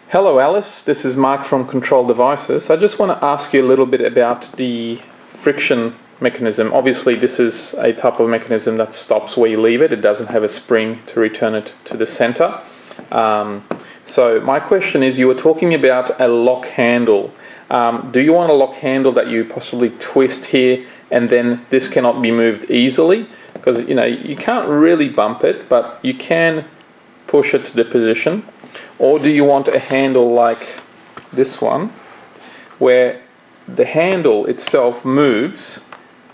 Hello Alice, this is Mark from Control Devices. I just want to ask you a little bit about the friction mechanism. Obviously this is a type of mechanism that stops where you leave it. It doesn't have a spring to return it to the center. So my question is, you were talking about a lock handle. Do you want a lock handle that you possibly twist here and then this cannot be moved easily? Because you can't really bump it, but you can push it to the position. Or do you want a handle like this one, where the handle itself moves,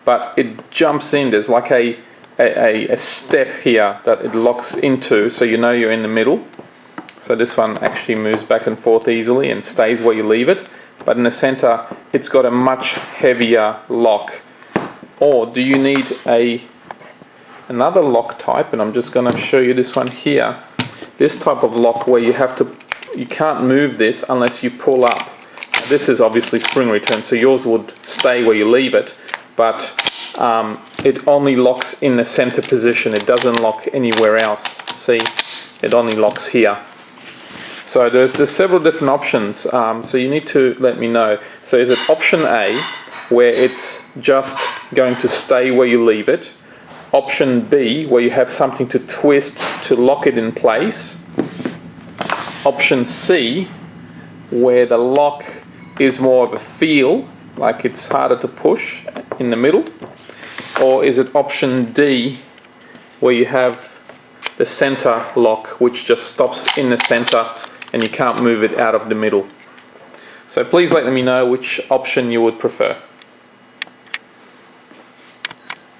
but it jumps in? There's like a step here that it locks into, so you know you're in the middle. So this one actually moves back and forth easily and stays where you leave it. But in the center, it's got a much heavier lock. Or do you need another lock type? And I'm just going to show you this one here. This type of lock where you can't move this unless you pull up. This is obviously spring return, so yours would stay where you leave it, but it only locks in the center position. It doesn't lock anywhere else. See, it only locks here. So there's several different options, so you need to let me know. So is it option A, where it's just going to stay where you leave it? Option B, where you have something to twist to lock it in place. Option C, where the lock is more of a feel, like it's harder to push in the middle. Or is it option D, where you have the center lock, which just stops in the center and you can't move it out of the middle? So please let me know which option you would prefer.